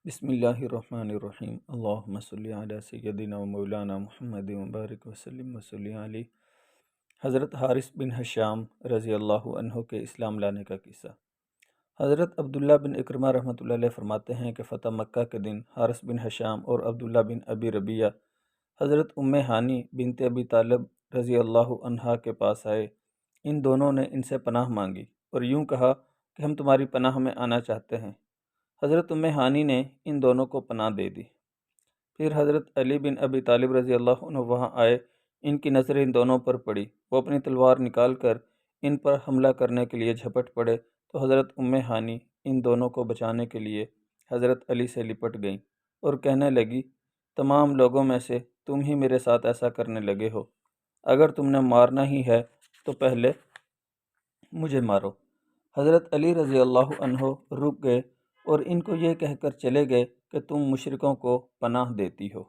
بسم اللہ الرحمن الرحیم اللہم صلی علی سیدنا و مولانا محمد مبارک وسلم وصلی علیہ۔ حضرت حارث بن حشام رضی اللہ عنہ کے اسلام لانے کا قصہ۔ حضرت عبداللہ بن اکرمہ رحمۃ اللہ علیہ فرماتے ہیں کہ فتح مکہ کے دن حارث بن حشام اور عبداللہ بن ابی ربیہ حضرت ہانی بنت ابی طالب رضی اللہ عنہا کے پاس آئے۔ ان دونوں نے ان سے پناہ مانگی اور یوں کہا کہ ہم تمہاری پناہ میں آنا چاہتے ہیں۔ حضرت ہانی نے ان دونوں کو پناہ دے دی۔ پھر حضرت علی بن ابی طالب رضی اللہ عنہ وہاں آئے۔ ان کی نظر ان دونوں پر پڑی، وہ اپنی تلوار نکال کر ان پر حملہ کرنے کے لیے جھپٹ پڑے تو حضرت ہانی ان دونوں کو بچانے کے لیے حضرت علی سے لپٹ گئیں اور کہنے لگی، تمام لوگوں میں سے تم ہی میرے ساتھ ایسا کرنے لگے ہو، اگر تم نے مارنا ہی ہے تو پہلے مجھے مارو۔ حضرت علی رضی اللہ عنہ رک گئے اور ان کو یہ کہہ کر چلے گئے کہ تم مشرکوں کو پناہ دیتی ہو۔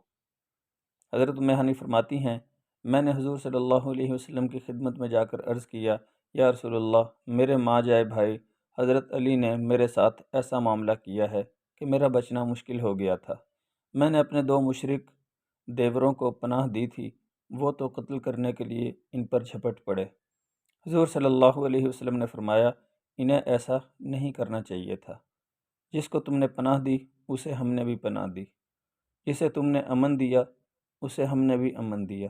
حضرت ہانی فرماتی ہیں، میں نے حضور صلی اللہ علیہ وسلم کی خدمت میں جا کر عرض کیا، یا رسول اللہ، میرے ماں جائے بھائی حضرت علی نے میرے ساتھ ایسا معاملہ کیا ہے کہ میرا بچنا مشکل ہو گیا تھا۔ میں نے اپنے 2 مشرک دیوروں کو پناہ دی تھی، وہ تو قتل کرنے کے لیے ان پر جھپٹ پڑے۔ حضور صلی اللہ علیہ وسلم نے فرمایا، انہیں ایسا نہیں کرنا چاہیے تھا۔ جس کو تم نے پناہ دی اسے ہم نے بھی پناہ دی، جسے تم نے امن دیا اسے ہم نے بھی امن دیا۔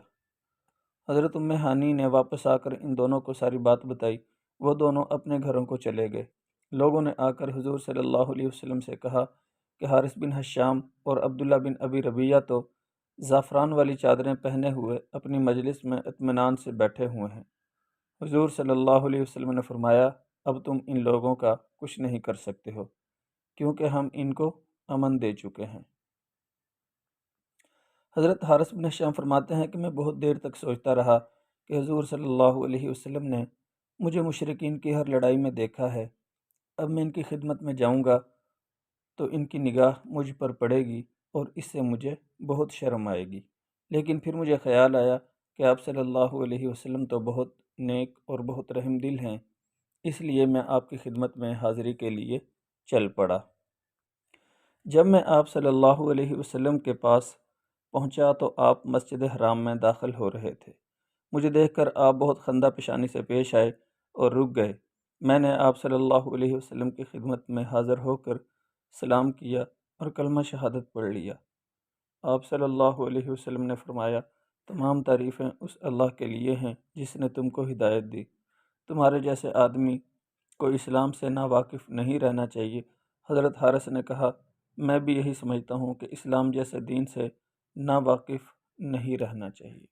حضرت ہانی نے واپس آ کر ان دونوں کو ساری بات بتائی۔ وہ دونوں اپنے گھروں کو چلے گئے۔ لوگوں نے آ کر حضور صلی اللہ علیہ وسلم سے کہا کہ حارث بن حشام اور عبداللہ بن ابی ربیہ تو زعفران والی چادریں پہنے ہوئے اپنی مجلس میں اطمینان سے بیٹھے ہوئے ہیں۔ حضور صلی اللہ علیہ وسلم نے فرمایا، اب تم ان لوگوں کا کچھ نہیں کر سکتے ہو، کیونکہ ہم ان کو امن دے چکے ہیں۔ حضرت حارث بن حشام فرماتے ہیں کہ میں بہت دیر تک سوچتا رہا کہ حضور صلی اللہ علیہ وسلم نے مجھے مشرکین کی ہر لڑائی میں دیکھا ہے، اب میں ان کی خدمت میں جاؤں گا تو ان کی نگاہ مجھ پر پڑے گی اور اس سے مجھے بہت شرم آئے گی۔ لیکن پھر مجھے خیال آیا کہ آپ صلی اللہ علیہ وسلم تو بہت نیک اور بہت رحم دل ہیں، اس لیے میں آپ کی خدمت میں حاضری کے لیے چل پڑا۔ جب میں آپ صلی اللہ علیہ وسلم کے پاس پہنچا تو آپ مسجد حرام میں داخل ہو رہے تھے۔ مجھے دیکھ کر آپ بہت خندہ پیشانی سے پیش آئے اور رک گئے۔ میں نے آپ صلی اللہ علیہ وسلم کی خدمت میں حاضر ہو کر سلام کیا اور کلمہ شہادت پڑھ لیا۔ آپ صلی اللہ علیہ وسلم نے فرمایا، تمام تعریفیں اس اللہ کے لیے ہیں جس نے تم کو ہدایت دی۔ تمہارے جیسے آدمی کو اسلام سے ناواقف نہیں رہنا چاہیے۔ حضرت حارث نے کہا، میں بھی یہی سمجھتا ہوں کہ اسلام جیسے دین سے ناواقف نہیں رہنا چاہیے۔